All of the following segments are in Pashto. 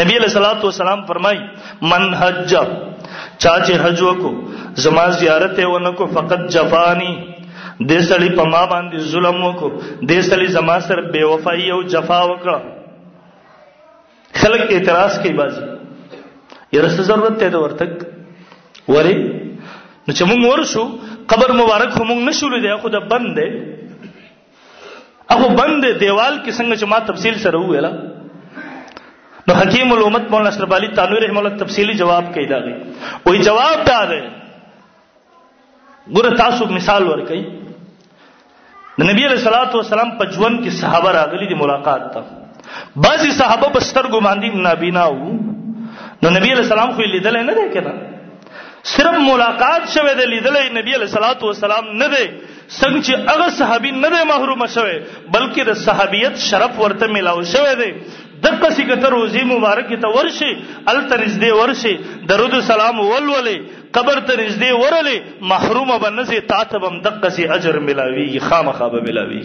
نبی علیہ الصلوۃ والسلام فرمای من حج چاچ حج وکو زما زیارت ونکو فقط جفانی دې سړی په ما باندې ظلم وکړو، دې سړی زما سره بے وفایي او جفا وکړه. خلک اعتراض کوي بازي یره څه ضرورت ته ورتک وری نو چې موږ ورشو قبر مبارک هم موږ نشو لیدای، خو د بند دی هغه بند دیوال کې څنګه چې ما تفصیل سره ویلا. نو حکیم الامت مولانا اشرف علي تانوی رحمه الله تفصیلی جواب کوي دا غي وای جواب دا دی ګوره تاسو مثال ورکئ د نبی علیہ الصلوۃ والسلام په ژوند کې صحابه راغلي دي ملاقات ته، بعضی صحابه بستر ګماندي نابینا وو، نو نبی علیہ السلام خو لیدل نه دی کنه، صرف ملاقات شوه د لیدل نبی علیہ الصلوۃ والسلام نه دی، څنګه چې هغه صحابي نه دی محروم شوه بلکې د صحابیت شرف ورته ملاو شوه دی. دغه څنګه ته روزي مبارک ته ورشي التنزدې ورشي درود سلام ولولې قبر ته نږدې ورلې محروم بنسي تاتبم دغه سي اجر ملاوي خامخا به ملاوي.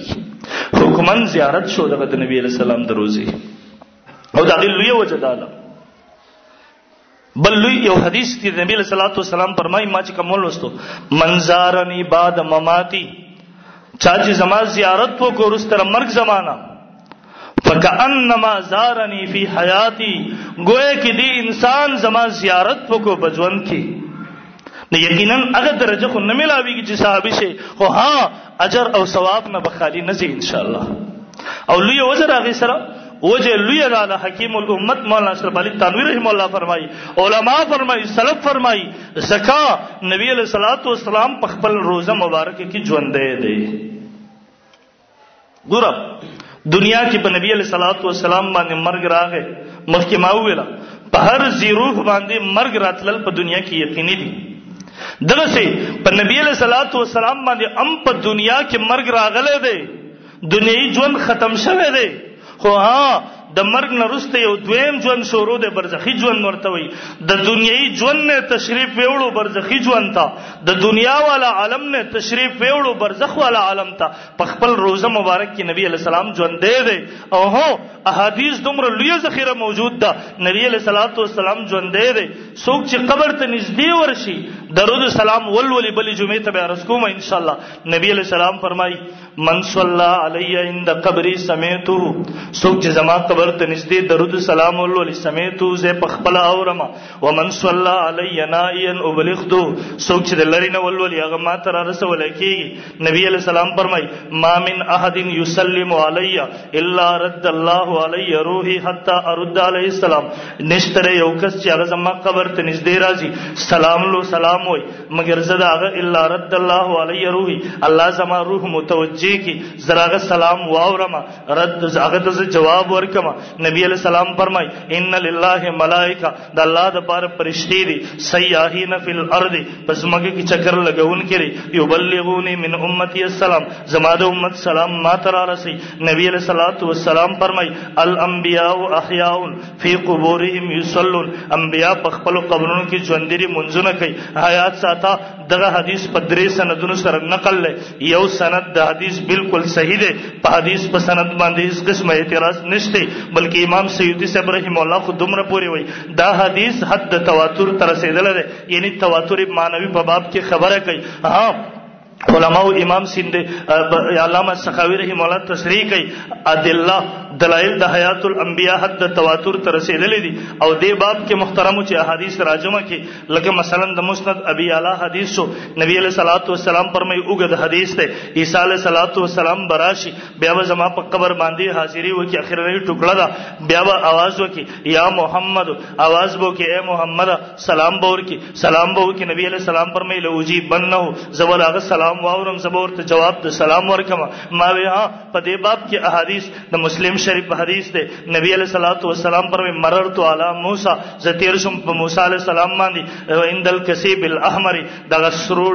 حکمن زیارت شو د نبی علیہ السلام د روزي او دا لوی وجداله. بل لوی یو حدیث کې نبی علیہ الصلوۃ والسلام فرمایي ما چې کوم ولستو منزارنی بعد مماتی چا چې زما زیارت وکړو ورستره مرګ زمانہ فکأنما زارنی فی حیاتی گویا کې دی انسان زما زیارت وکړو بجوند کې نو یقینا هغه درجه خو نه ملاويږي چې صحابي شي، خو ها اجر او ثواب نه بخالی نه زی ان شاء الله. او لوی وجر هغه سره وجه لوی را حکیم الامت مولانا اشرف علي تانوی رحم الله فرمایي، علما فرمایي، سلف فرمایي زکا نبی علیہ الصلوۃ والسلام په خپل روزه مبارکه کې ژوندې دی. ګور دنیا کې په نبی علیہ الصلوۃ والسلام باندې مرګ راغی، مخکې ما ویلا په هر زیروح باندې مرګ راتلل په دنیا کې یقیني دي. دغه سي په نبی علیہ الصلوۃ والسلام باندې په دنیا کې مرګ راغله دی، دنیوي ژوند ختم شوه دی، خو ها د مرګ نه وروسته یو دویم ژوند شروع دی، برزخی ژوند ورته وي. د دنیوي ژوند نه تشریف ویوړو برزخی ژوند ته، د دنیا والا عالم نه تشریف ویوړو برزخ والا عالم ته په خپل روزه مبارک کې نبی علیہ السلام ژوند دی. او هو احادیث دومره لوی ذخیره موجود ده، نبی علیہ الصلوۃ والسلام ژوند دی. څوک چې قبر ته نږدې ورشي درود سلام ولولي بلې جمعې ته به عرض کوم ان شاء الله. نبی علیہ السلام فرمایي من صلی علی عند قبری سمیتو څوک چې زما قبر ته نږدې درود سلام ولولي سمیتو زه په خپل اورم، ومن صلی علی نائیا ابلغتو څوک چې د لری نه ولولي هغه ما ته رسول کیږي. نبی علیہ السلام فرمایي ما من احد یسلم علی الا رد الله علی روحی حتی ارد علیه السلام نشتره یو کس چې هغه زما قبر ته نږدې راځي سلام لو سلام وای مگر زدا هغه الا رد الله علی روحی الله زما روح متوجه کی زراغه سلام واورم رد هغه ته جواب ورکم. نبی علیہ السلام فرمای ان لله ملائکه د الله د پاره فرشتي دي سیاحین فی الارض پس مګه کی چکر لګون کړي یبلغونی من امتی السلام زما د امت سلام ما تر رسی. نبی علیہ الصلوۃ والسلام فرمای الانبیاء احیاء فی قبورهم یصلون انبیاء په خپل قبرونو کې ژوندۍ منځونه کوي. حیات ساته دغه حدیث په درې سندونو سره نقل لې، یو سند د حدیث بالکل صحیح دی، په حدیث په سند باندې هیڅ قسمه اعتراض نشته، بلکې امام سیوطی صاحب رحم الله خو دومره پوری وای دا حدیث حد تواتر تر رسیدل دی، یعنی تواتر معنوي په باب کې خبره کوي. ها علماء امام سند علامہ سخاوی رحم الله تصریح کوي ادله دلائل د حیات الانبیاء حد تواتر تر رسیدلې دي. او دې باب کې محترمو چې احادیث راجمه کې لکه مثلا د مسند ابي اعلی حدیث شو نبی علیہ الصلوۃ والسلام فرمایي اوګد حدیث ته عیسی علیہ الصلوۃ والسلام براشي بیا به زما په قبر باندې حاضری وکي اخرنی ټوکړه دا بیا به आवाज وکي یا محمد आवाज بو کې اے محمد سلام بور کې سلام بو کې نبی علیہ السلام فرمایي لوجی بنو زول هغه سلام واورم زبور ته جواب د سلام ورکما. ما وی ها په دې باب کې احادیث د مسلم شریف حدیث ده نبی علیہ الصلوۃ والسلام پر مررت علی موسی زتیر شم په موسی علیہ السلام باندې عندل کسیب الاحمر دغه سرو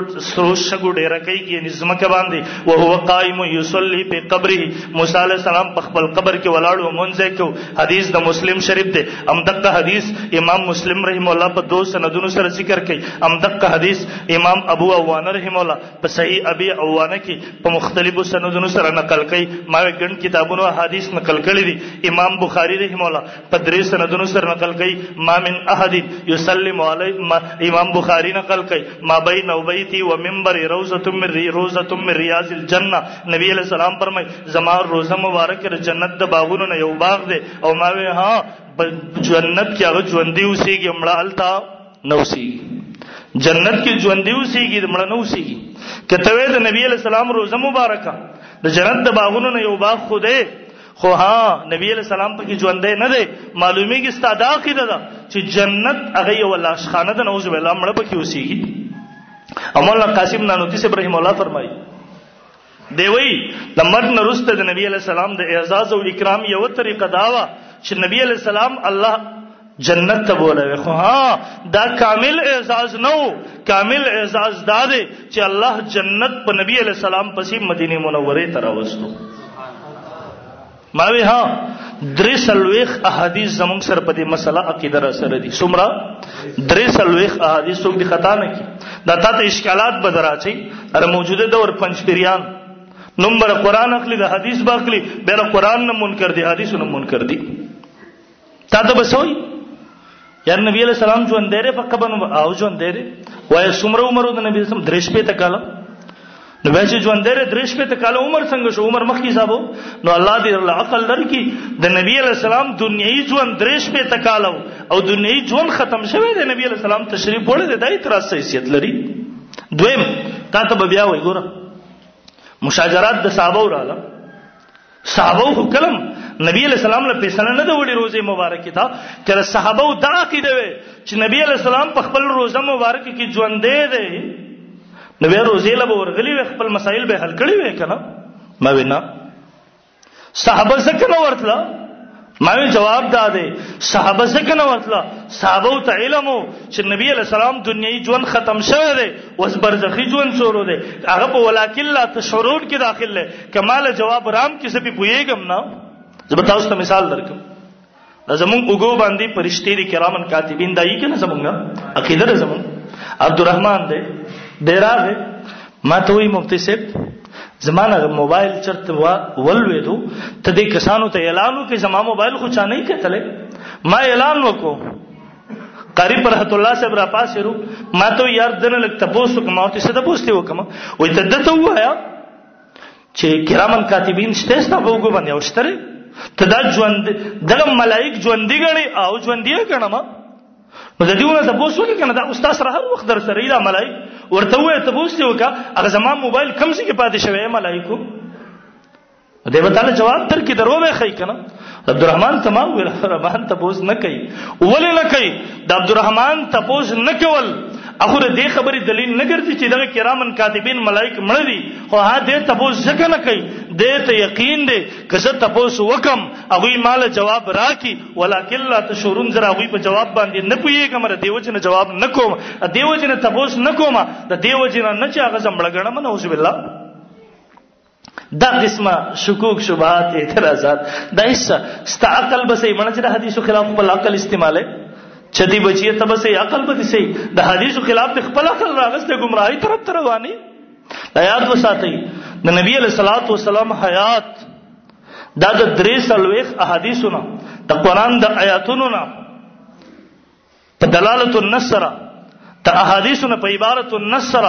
شګو ډیر کوي کې نظم کې باندې او هو قائم یصلی په قبره موسی علیہ السلام په خپل قبر کې ولاړو مونږه کو. حدیث د مسلم شریف ده. ام دغه حدیث امام مسلم رحم الله په دو سندونو سره ذکر کوي. ام دغه حدیث امام ابو عوانه رحم الله په صحیح ابي عوانه کې په مختلفو سندونو سره نقل کوي. ما ګڼ کتابونو حدیث نقل نقل کړی دي. امام بخاری رحم الله په 3 سندونو سره نقل کوي ما من احد یسلم علی. امام بخاری نقل کوي ما بین بیتی و منبر روضه من ریاض الجنه. نبی علیہ السلام فرمای زما روزه مبارک جنت د باغونو نه یو باغ دی او ما وی ها جنت کې هغه ژوندۍ اوسېږي مړه التا نه اوسېږي. جنت کې ژوندۍ اوسېږي مړه نه اوسېږي. کته وې د نبی علیہ السلام روزه مبارکه د جنت د باغونو نه یو باغ خو دی خو ها نبی علیہ السلام پکې ژوندۍ نه دی. معلومیږي ستاده عقیده ده چې جنت هغه یو لاشخانه ده نعوذ بالله مړه پکې اوسېږي. مولانا قاسم نانوتی سے ابراهیم الله فرمایي دی وی د مرګ نه وروسته د نبی علیہ السلام د اعزاز او اکرام یو طریقه دا وه چې نبی علیہ السلام الله جنت ته بولوي. خو ها دا کامل اعزاز نه و. کامل اعزاز دا دی چې الله جنت په نبی علیہ السلام پسې مدینه منوره ته راوستو. ما وی ها 3 احادیث زمونږ سره په دې مسله عقیده را سره دي. څومره 3 احادیث څوک دي خطا نه کی دا ته اشکالات بدرا چي. ار موجوده دور پنځپیریان نمبر قرآن اخلی دا حدیث باخلی بیره قرآن نه منکر دی حدیث نه منکر دی. تا ته بسوي یار نبی علیہ السلام جو اندیره فقبن او جو اندیره وای سمره عمر د نبی اسلام درش په تکاله نو وای چې جو اندیره درش په تکاله عمر څنګه شو عمر مخکی صاحب نو الله دې عقل درکې د نبی علیہ السلام دنیوي ژوند درش په تکاله او دنیوي ژوند ختم شوی د نبی علیہ السلام تشریف وړي د دای تر حیثیت لري. دویم تا ته بیا وای ګوره مشاجرات د صحابه وراله صحابه کلم نبی علیہ السلام له پیسنه نه د وړي روزه مبارکه تا چې صحابه دا عقیده وي چې نبی علیہ السلام په خپل روزه مبارکه کې ژوندې ده نبی روزه له ورغلي خپل مسائل به حل کړی وي کنه. ما وینا صحابه څنګه نو ورتله ما وی جواب داده صحابه څنګه نو ورتله صحابه ته علم چې نبی علیہ السلام دنیوي ژوند ختم شوی دی اوس برزخی ژوند شروع دی هغه په ولکن لا تشعرون کې داخل دی. کمال جواب رام کې سپي پویګم نه زه به تاسو ته مثال درکم. زمون وګو باندې فرشتي دي کرامن کاتبین دای کې نه زمونږه عقیده زمون عبدالرحمن دی ډیراغه ما ته وی مفتی صاحب زمانہ موبایل چرته ولوېدو ته دې کسانو ته اعلان وکړي زما موبایل خو چا نه کتلې. ما اعلان وکړو قاری پر رحمت الله صاحب را پاسېرو ما ته یار دنه لک تاسو کوم او څه د پوښتې وکم وې ته دته وایا چې کرامن کاتبین شته ستاسو وګو باندې اوشتره ته دا ژوند دغه ملائک ژوندۍ غړي او ژوندۍ کړم نو د دېونه تاسو کې کنه دا استاد سره هر وخت در سره دا ملائک ورته وې ته پوښتې وکا هغه زما موبایل کم څه کې پاتې شوی ملائکو دیو تعالی جواب در کې درو به خی کنه. عبدالرحمن تمام ویل رحمان تپوس نه کوي ولې نه کوي د عبدالرحمن تپوس نه کول اخر دې خبرې دلیل نه ګرځي چې دغه کرامن کاتبین ملائک مړ دي خو ها دې تپوس ځکه نه کوي دې ته یقین دی کزه تپوس وکم هغه مال جواب راکې ولکن لا تشورون زرا هغه په جواب باندې نه پويګم را دیو چې جواب نه کوم دیو چې تپوس نه کوم د دیو چې نه چې هغه زمړګړم نه اوس بالله دا قسمه شکوک شبهات اعتراضات دا حصہ ستا عقل بسې منځ د حدیثو خلاف بل عقل استعماله چدی بچی ته بسې عقل به سي د حدیثو خلاف د خپل عقل راغسته گمراهي طرف ته رواني. دا یاد وساتئ د نبی علیہ الصلوۃ والسلام حیات دا د 3 احادیثونه د قران د آیاتونو نه په دلالت النصر ته احادیثونه په عبارت النصر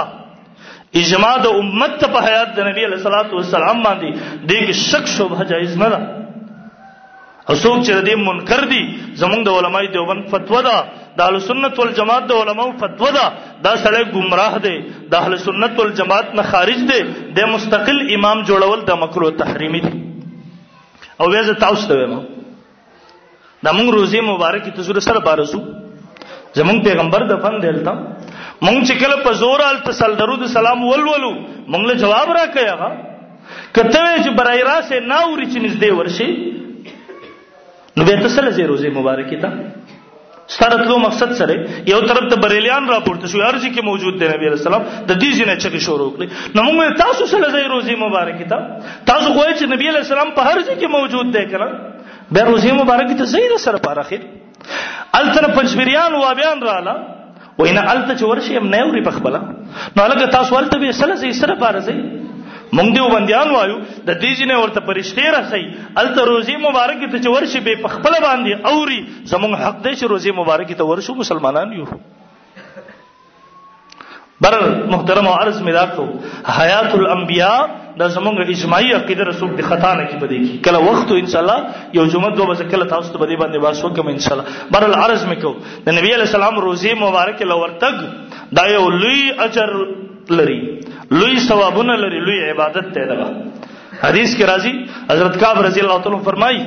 اجماع د امت ته په حیات د نبی علیہ الصلوۃ والسلام باندې دغه شک شوبه جایز نه ده. او څوک چې دې منکر دي زمونږ د علماء دیوبند فتوا ده د اهل سنت والجماعت د علماء فتوا ده دا سړی گمراه دی د اهل سنت والجماعت نه خارج دی د مستقل امام جوړول د مکروه تحریمی دي. او ویزه تاسو ته وایم د موږ روزي مبارک ته زړه سره بارسو زمونږ پیغمبر د فن دلته مونږ چې کله په زور ال تسل درود سلام ولولو مونږ له جواب راکړی هغه کته چې برای راسه ناوري چې نږدې ورشي نو به تسل زی روزه مبارکه تا ستارتلو مقصد سره یو طرف ته بریلیان راپورته شو ارزي کې موجود دی نبی رسول الله د دې جنې چې شروع کړي نو موږ تاسو سره زی روزه مبارکه تا تاسو غواړئ چې نبی رسول الله په هر ځای کې موجود دی کنه به روزه مبارکه ته زی سره پر اخر التر پنځبریان و بیان رااله وینا الته چې ورشي هم نه اوري په خپل نو لکه تاسو ولته به سره زی سره پارځي مونږ دیوبندیان وایو د دې ځینې ورته فرشتې راسي الته روزي مبارکې ته چې ورشي به په خپل باندې اوري زمونږ حق دی چې روزي مبارکې ته ورشو مسلمانان یو. بر محترم عرض می راکو حیات الانبیاء دا زمونږ اجماعي عقیده رسول د خطا نه کې بده کی کله وخت ان شاء الله یو جمعه دوه بس کله تاسو ته بده باندې باس وکم ان شاء الله. بر العرض می کو د نبی علیہ السلام روزي مبارک لورتګ دا یو لوی اجر لري لوی ثوابونه لري لوی عبادت ته ده. حدیث کې راځي حضرت کعب رضی الله تعالی فرمایي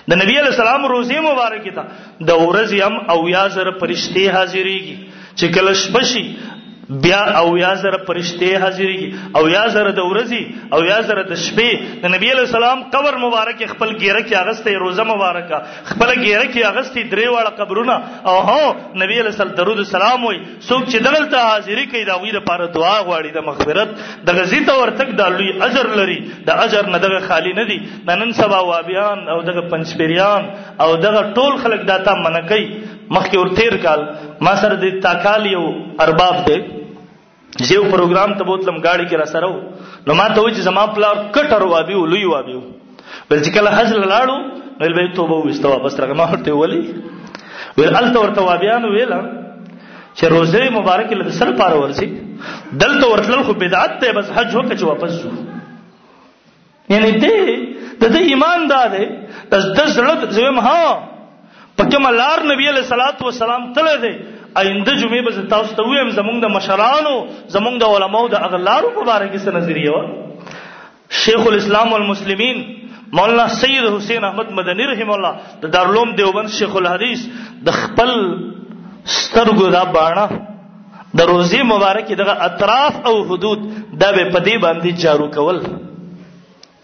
د نبی علیہ السلام روزي مبارک ته د ورځې هم او یا زره فرشتي حاضرېږي چې کله شپشي بیا او یا زره فرشتي حاضرېږي او یا زره د ورځې او یا زره د شپې د نبی علیہ السلام قبر مبارک خپل ګیره کې اغسته روزه مبارکه خپل ګیره کې اغسته درې واړه قبرونه او هو نبی علیہ السلام درود السلام وي څوک چې دغلته حاضرې کوي دا وی د پاره دعا غواړي د مغفرت د غزیته ورتک د لوی اجر لري د اجر نه دغه خالی نه دي نن سبا وابیان او دغه پنځپیریان او دغه ټول خلک داتا منکې مخکې ور تیر کال ما سره د تاکال یو ارباب دی زیو پروګرام ته بوتلم گاڑی کې را سره نو ما ته وځي زما پلار کټر وابي لوی وابي ول چې کله حج لاړو ول به توبه وستو واپس راغله ما ورته ولي ول الته ورته وابيان ویل چې روزه مبارک له سر پاره ورسي دلته ورتل خو بدعت ته بس حج وکړي چې واپس شو یعنی دې د ایمان داده د زړه زم ها پکې ملار نبی علیہ الصلوۃ والسلام تله دې آینده جمعه به تاسو ته ویم زمونږ د مشرانو زمونږ د علماو د اغلارو مبارک سره نظریه و شیخ الاسلام والمسلمین مولانا سید حسین احمد مدنی رحم الله د دارالعلوم دیوبند شیخ الحدیث د خپل سترګو دا باڼه د روزي مبارک دغه اطراف او حدود دا به پدی باندې جارو کول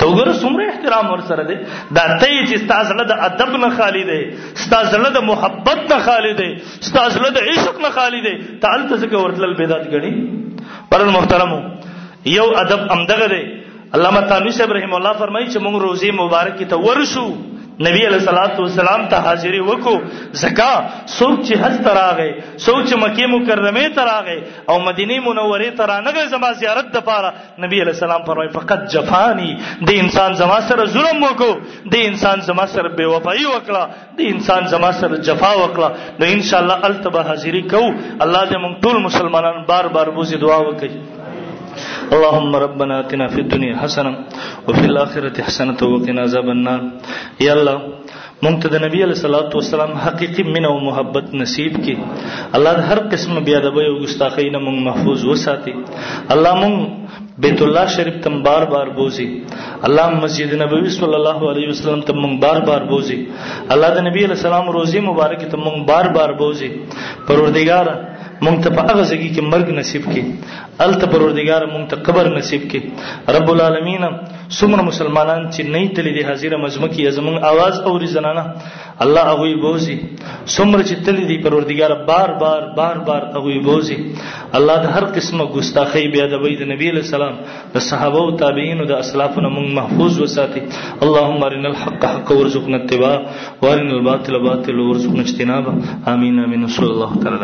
تو ګره څومره احترام ور سره دی دا ته چې ستاسو له ادب نه خالی دی ستاسو له محبت نه خالی دی ستاسو له عشق نه خالی دی تعال څه ورتل بدعت غني پر محترمو یو ادب امدغه دی علامه تانوی صاحب رحم الله فرمایي چې موږ روزي مبارک ته ورشو نبی علیہ الصلوۃ والسلام ته حاضری وکړو زکا څوک چې حج تراغه څوک چې مکه مکرمه تراغه او مدینه منوره ترانغه زما زیارت د پاره نبی علیہ السلام فرمایي فقط جفانی د انسان زما سره ظلم وکړو د انسان زما سره بے وفایی وکړه د انسان زما سره جفا وکړه نو ان شاء الله التبه حاضری کو الله دې موږ ټول مسلمانان بار بار بوزي دعا وکړي. اللهم ربنا آتنا في الدنيا حسنه وفي الاخره حسنه وقنا عذاب النار. یا الله مونږ ته د نبی علیہ الصلوۃ والسلام حقيقي مینه او محبت نصیب کړي. الله هر قسم بیا ادب او ګستاخی نه مونږ محفوظ وساتي. الله مونږ بیت الله شریف تم بار بار بوزي. الله مسجد نبوي صلی الله علیه وسلم تم مونږ بار بار بوزي. الله د نبی علیہ السلام روزي مبارک تم مونږ بار بار بوزي. پروردگار مونږ ته په هغه ځای کې مرګ نصیب کړي الته پروردگار مونږ ته قبر نصیب کړي. رب العالمین څومره مسلمانان چې نه تللی دي حاضر مجمع کې زمون आवाज اوري زنانه الله هغه بوزي څومره چې تللی دي پروردگار بار بار بار بار هغه بوزي. الله د هر قسمه ګستاخی بیا د وید نبی علیہ السلام د صحابه او تابعین او د اسلافونو مونږ محفوظ وساتي. اللهم ارنا الحق حقا وارزقنا اتباعه وارنا الباطل باطلا وارزقنا اجتنابه. امين امين صلی الله تعالی